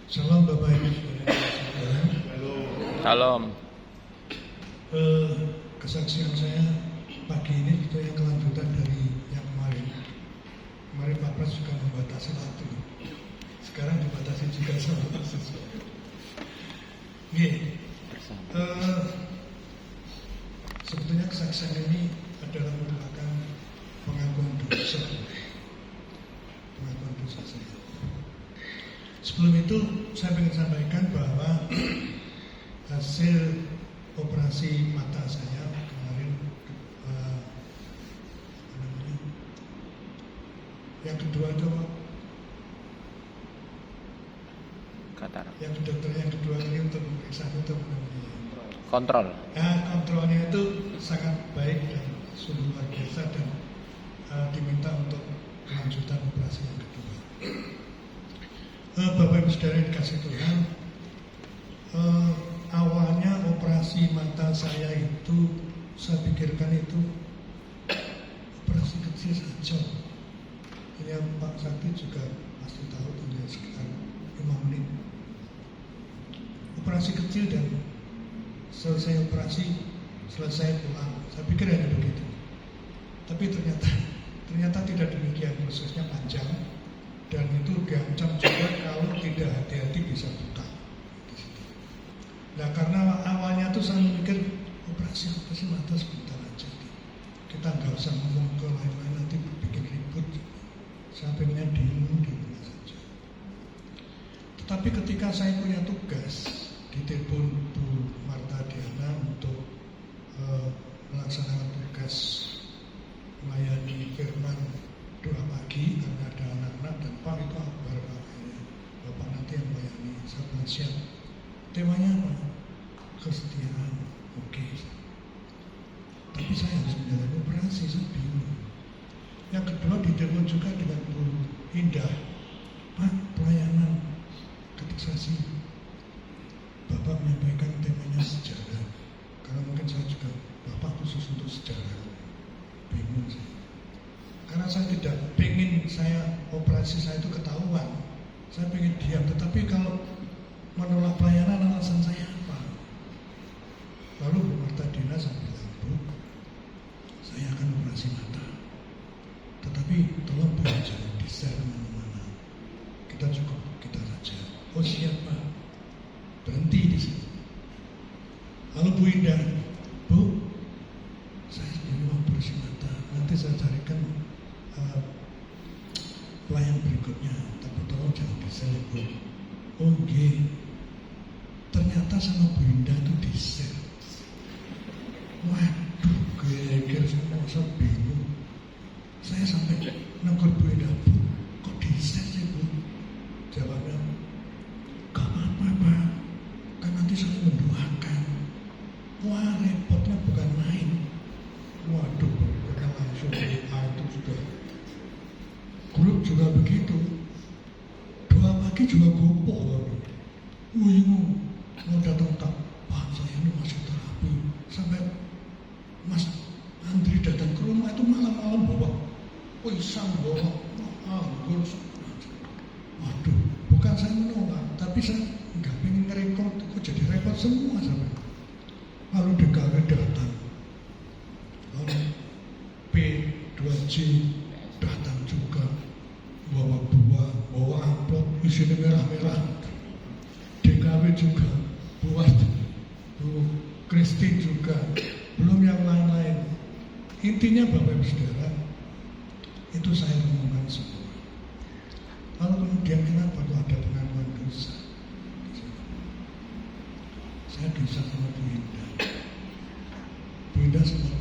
Salam Bapak Ibu saudara. Salam. Kesaksian saya pagi ini itu yang kelanjutan dari yang kemarin. Kemarin Pak Pras juga membatasi waktu. Sekarang dibatasi juga sama mahasiswa. Sebetulnya kesaksian ini adalah merupakan pengakuan dosa. Pengakuan dosa saya. Sebelum itu saya ingin sampaikan bahwa hasil operasi mata saya kemarin yang kedua itu Katarak. yang dokter yang kedua ini untuk pemeriksaan itu Kontrol. kontrolnya itu sangat baik dan sungguh luar biasa dan diminta untuk kelanjutan operasi yang kedua. Bapak Ibu saudara yang dikasih Tuhan, awalnya operasi mata saya itu saya pikirkan itu operasi kecil saja. Ini Pak Sakti juga pasti tahu hanya sekitar 5 menit. Operasi kecil dan selesai operasi selesai pulang. Saya pikir hanya begitu. Tapi ternyata tidak demikian, prosesnya panjang. Dan itu diancam juga kalau tidak hati-hati bisa buka. Nah karena awalnya tuh saya mikir operasi mata sebentar aja. Kita nggak usah ngomong ke lain-lain nanti bikin ribut. Saya pengennya di rumah saja. Tetapi ketika saya punya tugas, ditelepon Bu Marta Diana untuk melaksanakan tugas melayani firman doa pagi karena ada anak-anak dan Pak itu akbar Bapak nanti yang melayani. Saya bilang siap. Temanya apa? Kesetiaan. Oke. Tapi saya harus menjalani operasi, saya bingung. Yang kedua ditelepon juga dengan Bu Indah. Pak, pelayanan keteksasi. Bapak menyampaikan temanya sejarah. Karena mungkin saya juga Bapak khusus untuk sejarah. Bingung saya. Karena saya tidak pengen operasi saya itu ketahuan. Saya pengen diam. Tetapi kalau menolak pelayanan alasan saya apa? Lalu Bu Marta Dina saya bilang, Bu, saya akan operasi mata. Tetapi tolong Bu jangan di-share kemana-mana. Kita cukup kita saja. Oh siap Pak. Berhenti di sini. Lalu Bu Indah, Bu, saya sendiri mau operasi mata. Nanti saya carikan pelayan berikutnya, tapi tolong jangan di-share Bu. Oh nggih. Ternyata sama Bu Indah itu di-share. Waduh, geger saya bingung. Saya sampai negur Bu Indah, Bu, kok di-share sih Bu? Jawabnya, gak apa-apa Pak, kan nanti saya mendoakan. Wah repotnya bukan main. Waduh, kita langsung WA itu sudah. Grup juga begitu. Doa pagi juga gopoh. Mau datang tak, Pak saya ini masih terapi. Sampai Mas Andri datang ke rumah itu malam-malam bawa pisang, bawa anggur. Waduh, bukan saya menolak, tapi saya nggak pengen ngerekod, kok jadi repot semua sampai. Lalu DKW datang, lalu P2J datang juga, bawa buah, bawa amplop, isinya merah-merah. DKW juga, buat Bu Kristi juga, belum yang lain-lain. Intinya Bapak Ibu Saudara, itu saya ngomongkan semua. Lalu kemudian kenapa tuh ada pengakuan dosa? Saya dosa sama Bu Indah. Bu Indah sama,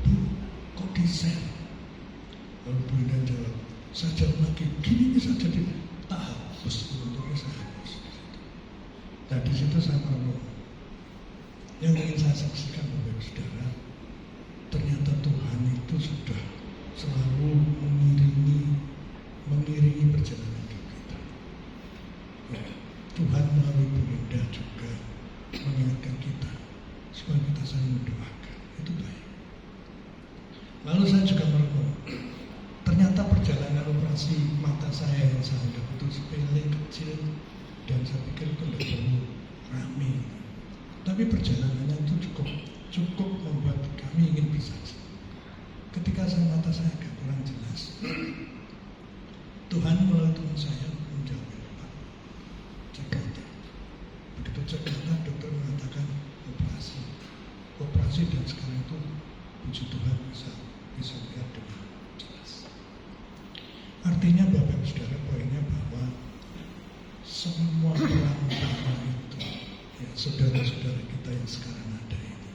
Bu, kok di-share? Lalu Bu Indah jawab, saya jawab lagi, gini bisa jadi tak hapus, untungnya saya hapus. Nah di situ saya ngomong, yang ingin saya saksikan Bapak Ibu Saudara, ternyata Tuhan itu sudah selalu mengiringi perjalanan hidup kita. Ya, Tuhan melalui Bu Indah juga mengingatkan kita supaya kita saling mendoakan. Itu baik. Lalu saya juga merenung, ternyata perjalanan operasi mata saya yang saya anggap itu sepele kecil. dan saya pikir itu tidak perlu rame. Tapi perjalanannya itu cukup membuat kami ingin pisah. Ketika mata saya agak kurang jelas, Tuhan melalui Tuhan saya menjawab, Pak, cek data. Begitu cek data, dokter mengatakan operasi dan sekarang itu puji Tuhan bisa lihat dengan jelas. Artinya Bapak Saudara, poinnya bahwa semua perang itu, ya, saudara-saudara kita yang sekarang ada ini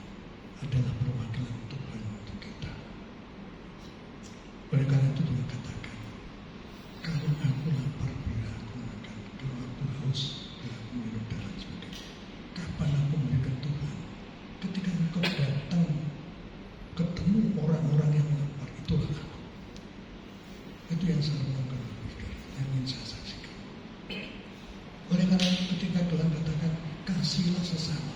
adalah perwakilan Tuhan untuk kita. Oleh karena itu Tuhan katakan, kalau aku lapar bila aku makan, kalau aku haus bila aku minum dan lain sebagainya. Kapan aku memberikan Tuhan? Ketika engkau datang ketemu orang-orang yang lapar, itulah aku. Itu yang saya lakukan, yang ingin saya saksikan. Oleh karena itu ketika Tuhan katakan, kasihlah sesama,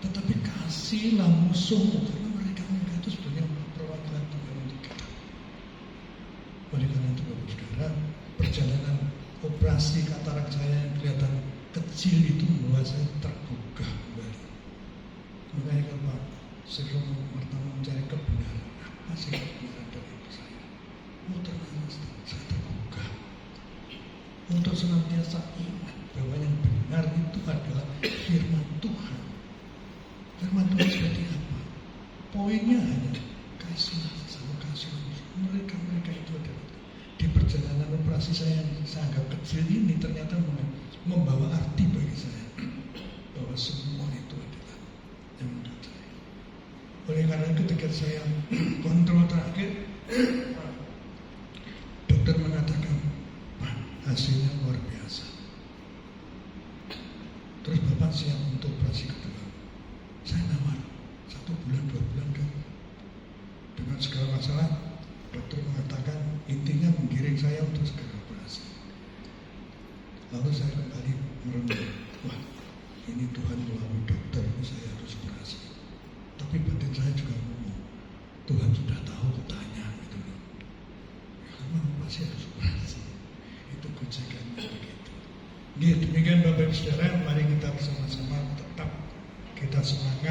tetapi kasihlah musuhmu, karena mereka itu sebenarnya perwakilan Tuhan untuk kita. Oleh karena itu Bapak Saudara, perjalanan operasi katarak saya yang kelihatan kecil itu membuat saya tergugah kembali. Makanya kalau Pak Sirro pertama mencari kebenaran, apa sih kebenaran dari hidup saya? Ternyata saya tergugah. Untuk senantiasa ingat bahwa yang benar itu adalah firman Tuhan. Firman Tuhan seperti apa? Poinnya hanya kasihlah sesama, kasihlah mereka itu adalah di perjalanan operasi saya yang saya anggap kecil ini ternyata membawa arti bagi saya bahwa semua itu adalah yang menurut saya. Oleh karena ketika saya kontrol terakhir, dokter mengatakan, Pak, hasilnya luar biasa. Terus Bapak siap untuk operasi kedua. Saya nawar 1 bulan, 2 bulan kan. Dengan segala masalah, dokter mengatakan intinya menggiring saya untuk segera operasi. Lalu saya kembali merenung, wah ini Tuhan melalui dokter, ini saya harus operasi. Tapi batin saya juga ngomong, Tuhan sudah tahu tanya gitu loh. Memang pasti harus operasi. Itu gojekannya begitu. Demikian Bapak Ibu Saudara, mari kita bersama-sama tetap kita semangat.